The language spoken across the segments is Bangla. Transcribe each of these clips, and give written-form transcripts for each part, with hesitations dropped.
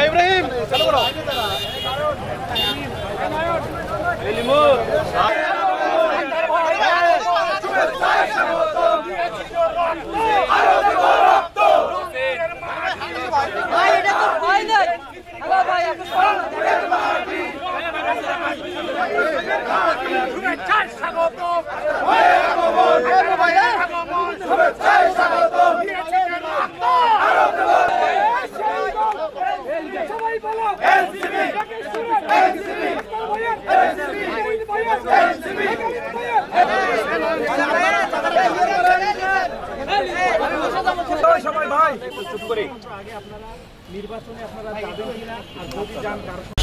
ইব্রাহিম চলো বড়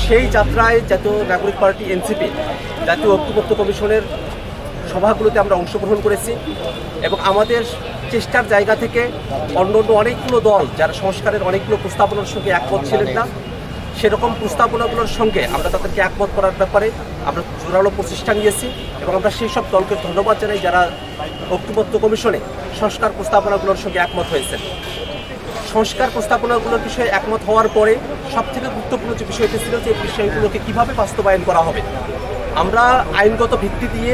সেই যাত্রায় জাতীয় নাগরিক পার্টি এনসিপি জাতীয় ঐক্যমত্য কমিশনের সভাগুলোতে আমরা অংশগ্রহণ করেছি এবং আমাদের চেষ্টার জায়গা থেকে অন্য অনেকগুলো দল যারা সংস্কারের অনেকগুলো প্রস্তাবনার সঙ্গে একমত ছিলেন না, সেরকম প্রস্তাবনাগুলোর সঙ্গে আমরা তাদেরকে একমত করার ব্যাপারে আমরা জোরালো প্রচেষ্টা নিয়েছি এবং আমরা সেই সব দলকে ধন্যবাদ জানাই যারা ঐক্যমত্য কমিশনে সংস্কার প্রস্তাবনাগুলোর সঙ্গে একমত হয়েছেন। সংস্কার প্রস্তাবনাগুলোর বিষয়ে একমত হওয়ার পরে সবথেকে গুরুত্বপূর্ণ যে বিষয়টি ছিল যে বিষয়গুলোকে কীভাবে বাস্তবায়ন করা হবে। আমরা আইনগত ভিত্তি দিয়ে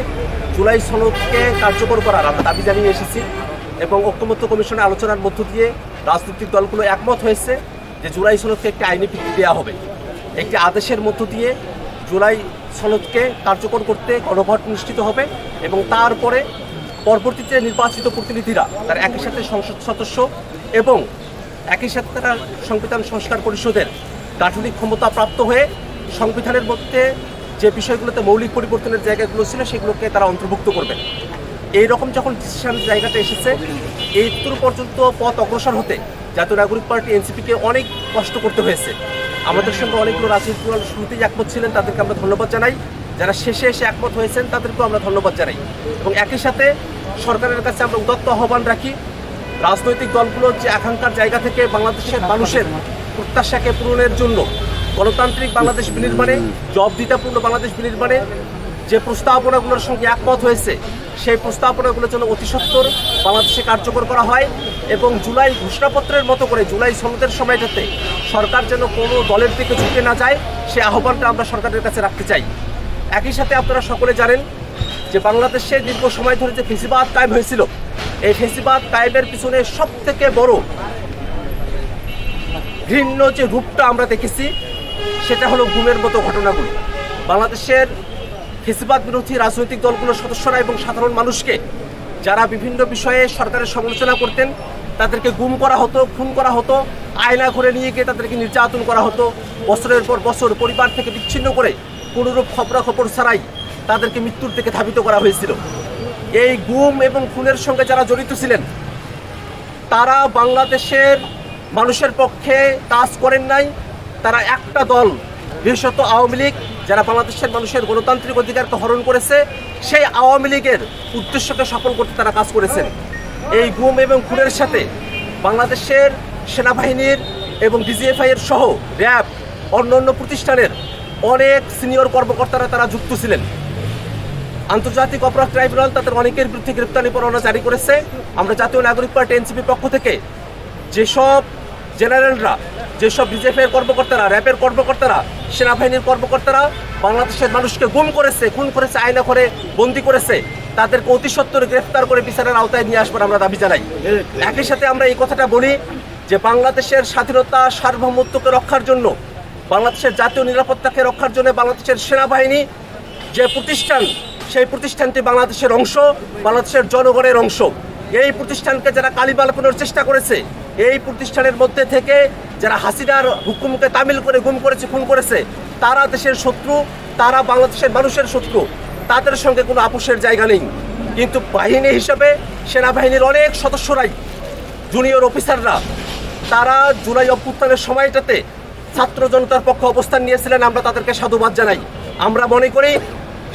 জুলাই সনদকে কার্যকর করার আমরা দাবি জানিয়ে এসেছি এবং ঐক্যমত্য কমিশনের আলোচনার মধ্য দিয়ে রাজনৈতিক দলগুলো একমত হয়েছে যে জুলাই সনদকে একটি আইনি ভিত্তি দেওয়া হবে। একটি আদেশের মধ্য দিয়ে জুলাই সনদকে কার্যকর করতে গণভোট অনুষ্ঠিত হবে এবং তারপরে পরবর্তীতে নির্বাচিত প্রতিনিধিরা তার একই সাথে সংসদ সদস্য এবং একই সাথে তারা সংবিধান সংস্কার পরিষদের গাঠনিক ক্ষমতা প্রাপ্ত হয়ে সংবিধানের মধ্যে যে বিষয়গুলোতে মৌলিক পরিবর্তনের জায়গাগুলো ছিল সেগুলোকে তারা অন্তর্ভুক্ত করবেন। এই রকম যখন ডিসিশন জায়গাটা এসেছে, এই দূর পর্যন্ত পথ অগ্রসর হতে জাতীয় নাগরিক পার্টি এনসিপিকে অনেক কষ্ট করতে হয়েছে। আমাদের সঙ্গে অনেকগুলো রাজনৈতিক দল শুরুতেই একমত ছিলেন, তাদেরকে আমরা ধন্যবাদ জানাই। যারা শেষে এসে একমত হয়েছেন তাদেরকেও আমরা ধন্যবাদ জানাই এবং একই সাথে সরকারের কাছে আমরা উদাত্ত আহ্বান রাখি রাজনৈতিক দলগুলোর যে আকাঙ্ক্ষার জায়গা থেকে বাংলাদেশের মানুষের প্রত্যাশাকে পূরণের জন্য গণতান্ত্রিক বাংলাদেশ বিনির্মাণে, জবাবদিহিতাপূর্ণ বাংলাদেশ বিনির্মাণে যে প্রস্তাবনাগুলোর সঙ্গে একমত হয়েছে সেই প্রস্তাবনাগুলোর জন্য অতি সত্বর বাংলাদেশে কার্যকর করা হয় এবং জুলাই ঘোষণাপত্রের মতো করে জুলাই সনদের সময়টাতে সরকার যেন কোনো দলের দিকে ঝুঁকে না যায় সে আহ্বানটা আমরা সরকারের কাছে রাখতে চাই। একই সাথে আপনারা সকলে জানেন যে বাংলাদেশে দীর্ঘ সময় ধরে যে ফেসিবাদ কায়েম হয়েছিল, এই ফেসিবাদ কায়েমের পিছনে সবথেকে বড় ঘৃণ্য যে রূপটা আমরা দেখেছি সেটা হলো গুমের মতো ঘটনাগুলো। বাংলাদেশের ফেসিবাদ বিরোধী রাজনৈতিক দলগুলোর সদস্যরা এবং সাধারণ মানুষকে যারা বিভিন্ন বিষয়ে সরকারের সমালোচনা করতেন তাদেরকে গুম করা হতো, খুন করা হতো, আয়না ঘরে নিয়ে গিয়ে তাদেরকে নির্যাতন করা হতো, বছরের পর বছর পরিবার থেকে বিচ্ছিন্ন করে কোনোরূপ খবরাখবর ছাড়াই তাদেরকে মৃত্যুর দিকে ধাবিত করা হয়েছিল। এই গুম এবং খুনের সঙ্গে যারা জড়িত ছিলেন তারা বাংলাদেশের মানুষের পক্ষে কাজ করেন নাই। তারা একটা দল, বিশেষত আওয়ামী লীগ, যারা বাংলাদেশের মানুষের গণতান্ত্রিক অধিকারকে হরণ করেছে, সেই আওয়ামী লীগের উদ্দেশ্যকে সফল করতে তারা কাজ করেছেন। এই গুম এবং খুনের সাথে বাংলাদেশের সেনাবাহিনীর এবং ডিজিএফআই এর সহ র্যাব অন্যান্য প্রতিষ্ঠানের অনেক সিনিয়র কর্মকর্তারা তারা যুক্ত ছিলেন। আন্তর্জাতিক অপরাধ ট্রাইব্যুনাল তাদের অনেকের বিরুদ্ধে গ্রেপ্তারি পরোয়ানা জারি করেছে। আমরা জাতীয় নাগরিক পার্টি এনসিপির পক্ষ থেকে যেসব জেনারেলরা, যেসব ডিজিএফআই এর কর্মকর্তারা, র্যাবের কর্মকর্তারা, সেনাবাহিনীর কর্মকর্তারা বাংলাদেশের মানুষকে গুম করেছে, খুন করেছে, আয়না করে বন্দি করেছে, তাদেরকে অতি সত্বর গ্রেফতার করে বিচারের আওতায় নিয়ে আসবার আমরা দাবি জানাই। একই সাথে আমরা এই কথাটা বলি যে বাংলাদেশের স্বাধীনতা সার্বভৌমত্বকে রক্ষার জন্য, বাংলাদেশের জাতীয় নিরাপত্তাকে রক্ষার জন্য বাংলাদেশের সেনাবাহিনী যে প্রতিষ্ঠান, সেই প্রতিষ্ঠানটি বাংলাদেশের অংশ, বাংলাদেশের জনগণের অংশ। এই প্রতিষ্ঠানকে যারা কালিমালানোর চেষ্টা করেছে, এই প্রতিষ্ঠানের মধ্যে থেকে যারা হাসিনার হুকুমকে তামিল করে গুম করেছে, খুন করেছে, তারা দেশের শত্রু, তারা বাংলাদেশের মানুষের শত্রু, তাদের সঙ্গে কোনো আপোষের জায়গা নেই। কিন্তু বাহিনী হিসাবে সেনাবাহিনীর অনেক সদস্যরাই, জুনিয়র অফিসাররা, তারা জুলাই অভ্যুত্থানের সময়টাতে ছাত্র জনতার পক্ষে অবস্থান নিয়েছিলেন। আমরা তাদেরকে সাধুবাদ জানাই। আমরা মনে করি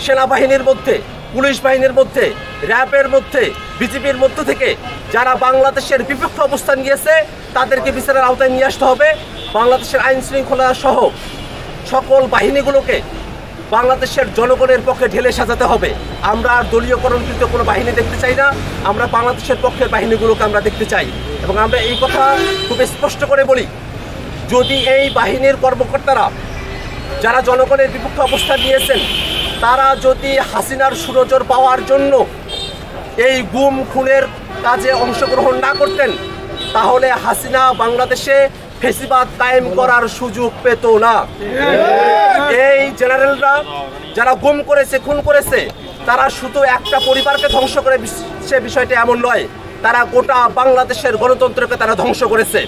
সেনাবাহিনীর মধ্যে, পুলিশ বাহিনীর মধ্যে, র্যাবের মধ্যে, বিজিবির মধ্য থেকে যারা বাংলাদেশের বিপক্ষে অবস্থান নিয়েছে তাদেরকে বিচারের আওতায় নিয়ে আসতে হবে। বাংলাদেশের আইন শৃঙ্খলা সহ সকল বাহিনীগুলোকে বাংলাদেশের জনগণের পক্ষে ঢেলে সাজাতে হবে। আমরা আর দলীয়করণকৃত কোনো বাহিনী দেখতে চাই না, আমরা বাংলাদেশের পক্ষের বাহিনীগুলোকে আমরা দেখতে চাই। এবং আমরা এই কথা খুব স্পষ্ট করে বলি, যদি এই বাহিনীর কর্মকর্তারা যারা জনগণের বিপক্ষে অবস্থান নিয়েছেন, তারা যদি হাসিনার সুনজর পাওয়ার জন্য এই গুম খুনের কাজে অংশগ্রহণ না করতেন, তাহলে হাসিনা বাংলাদেশে ফেসিবাদ কায়েম করার সুযোগ পেত না। এই জেনারেলরা যারা গুম করেছে, খুন করেছে, তারা শুধু একটা পরিবারকে ধ্বংস করে সে বিষয়টা এমন নয়, তারা গোটা বাংলাদেশের গণতন্ত্রকে তারা ধ্বংস করেছে।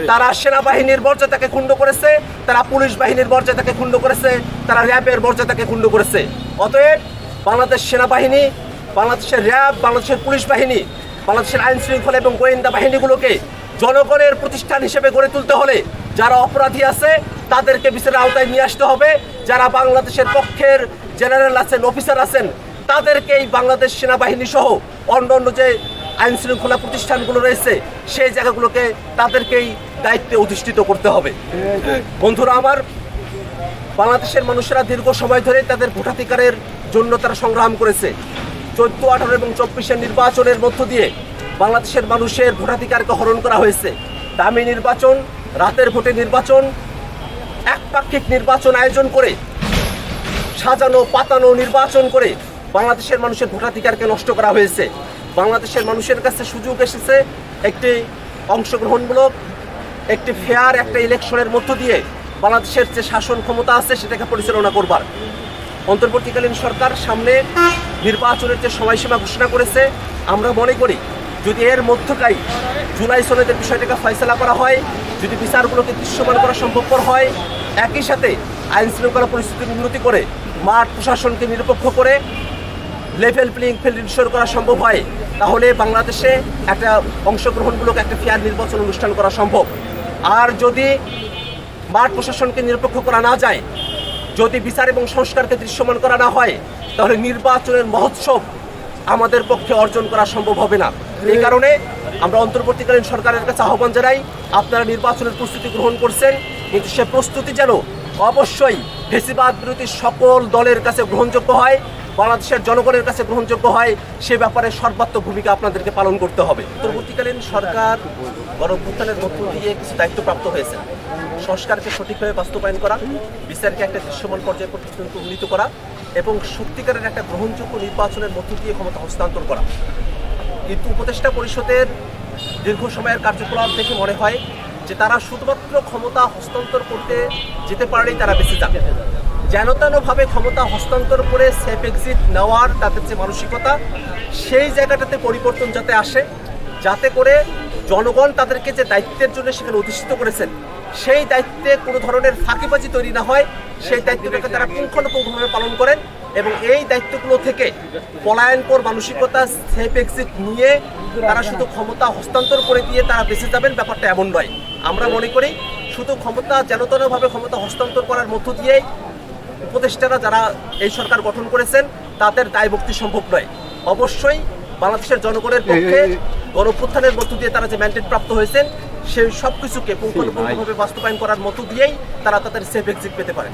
তারা সেনাবাহিনীর মর্যাদাকে ক্ষুণ্ণ করেছে, তারা পুলিশ বাহিনীর মর্যাদাকে ক্ষুণ্ণ করেছে, তারা র্যাবের মর্যাদাকে ক্ষুণ্ণ করেছে। অতএব বাংলাদেশ সেনাবাহিনী, বাংলাদেশের র্যাব, বাংলাদেশের পুলিশ বাহিনী, বাংলাদেশের আইন শৃঙ্খলা এবং গোয়েন্দা বাহিনীগুলোকে জনগণের প্রতিষ্ঠান হিসেবে গড়ে তুলতে হলে যারা অপরাধী আছে তাদেরকে বিচারের আওতায় নিয়ে আসতে হবে। যারা বাংলাদেশের পক্ষের জেনারেল আছেন, অফিসার আছেন, তাদেরকেই বাংলাদেশ সেনাবাহিনী সহ অন্যান্য যে আইন শৃঙ্খলা প্রতিষ্ঠানগুলো রয়েছে সেই জায়গাগুলোকে তাদেরকেই দায়িত্বে অধিষ্ঠিত করতে হবে। বন্ধুরা আমার, বাংলাদেশের মানুষেরা দীর্ঘ সময় ধরে তাদের ভোটাধিকারের জন্য তারা সংগ্রাম করেছে। 14, 18 এবং 24-এর নির্বাচনের মধ্য দিয়ে বাংলাদেশের মানুষের ভোটাধিকারকে হরণ করা হয়েছে। দামি নির্বাচন, রাতের ভোটে নির্বাচন, একপাক্ষিক নির্বাচন আয়োজন করে, সাজানো পাতানো নির্বাচন করে বাংলাদেশের মানুষের ভোটাধিকারকে নষ্ট করা হয়েছে। বাংলাদেশের মানুষের কাছে সুযোগ এসেছে একটি অংশগ্রহণমূলক, একটি ফেয়ার একটা ইলেকশনের মধ্য দিয়ে বাংলাদেশের যে শাসন ক্ষমতা আছে সেটাকে পরিচালনা করবার। অন্তর্বর্তীকালীন সরকার সামনে নির্বাচনের যে সময়সীমা ঘোষণা করেছে, আমরা মনে করি যদি এর মধ্যটাই জুলাই সনদের বিষয়টাকে ফয়সলা করা হয়, যদি বিচারগুলোকে দৃশ্যমান করা সম্ভবপর হয়, একই সাথে আইন শৃঙ্খলা পরিস্থিতির উন্নতি করে মাঠ প্রশাসনকে নিরপেক্ষ করে লেভেল প্লেইং ফিল্ড ইনশিওর করা সম্ভব হয়, তাহলে বাংলাদেশে একটা অংশগ্রহণমূলক একটা ফেয়ার নির্বাচন অনুষ্ঠান করা সম্ভব। আর যদি মাঠ প্রশাসনকে নিরপেক্ষ করা না যায়, যদি বিচার এবং সংস্কারকে দৃশ্যমান করা না হয়, তাহলে নির্বাচনের মহোৎসব আমাদের পক্ষে অর্জন করা সম্ভব হবে না। এই কারণে আমরা অন্তর্বর্তীকালীন সরকারের কাছে আহ্বান জানাই, আপনারা নির্বাচনের প্রস্তুতি গ্রহণ করছেন, কিন্তু সে প্রস্তুতি যেন অবশ্যই ফেসিবাদ বিরোধী সকল দলের কাছে গ্রহণযোগ্য হয়, বাংলাদেশের জনগণের কাছে গ্রহণযোগ্য হয়, সে ব্যাপারে সর্বাত্মক ভূমিকা আপনাদেরকে পালন করতে হবে। অন্তর্বর্তীকালীন সরকার গণঅভ্যুত্থানের মধ্য দিয়ে কিছু দায়িত্বপ্রাপ্ত হয়েছে। সংস্কারকে সঠিকভাবে বাস্তবায়ন করা, বিচারকে একটা দৃশ্যমান পর্যায়ে পর্যন্ত উন্নীত করা এবং সত্যিকারের একটা গ্রহণযোগ্য নির্বাচনের মধ্য দিয়ে ক্ষমতা হস্তান্তর করা। কিন্তু উপদেষ্টা পরিষদের দীর্ঘ সময়ের কার্যকলাপ দেখে মনে হয় যে তারা শুধুমাত্র ক্ষমতা হস্তান্তর করতে যেতে পারলেই তারা বেঁচে যাবে। যেন তেনভাবে ক্ষমতা হস্তান্তর করে সেফ এক্সিট নেওয়ার তাদের যে মানসিকতা, সেই জায়গাটাতে পরিবর্তন যাতে আসে, যাতে করে জনগণ তাদেরকে যে দায়িত্বের জন্য সেখানে অধিষ্ঠিত করেছেন, সেই দায়িত্বে কোনো ধরনের ফাঁকিবাজি তৈরি না হয়, সেই দায়িত্বটাকে তারা পুঙ্খানুপুঙ্খভাবে পালন করেন এবং এই দায়িত্বগুলো থেকে পলায়নকর মানসিকতা, সেফ এক্সিট নিয়ে তারা শুধু ক্ষমতা হস্তান্তর করে দিয়ে তারা বেঁচে যাবেন, ব্যাপারটা এমন নয়। আমরা মনে করি শুধু ক্ষমতা যেন তেনভাবে ক্ষমতা হস্তান্তর করার মধ্য দিয়ে উপদেষ্টারা যারা এই সরকার গঠন করেছেন তাদের দায়মুক্তি সম্ভব নয়। অবশ্যই বাংলাদেশের জনগণের পক্ষে গণঅভ্যুত্থানের মধ্য দিয়ে তারা যে ম্যান্ডেট প্রাপ্ত হয়েছেন সেই সব কিছুকে পুঙ্খানুপুঙ্খভাবে বাস্তবায়ন করার মধ্য দিয়েই তারা তাদের সেফ এক্সিট পেতে পারেন।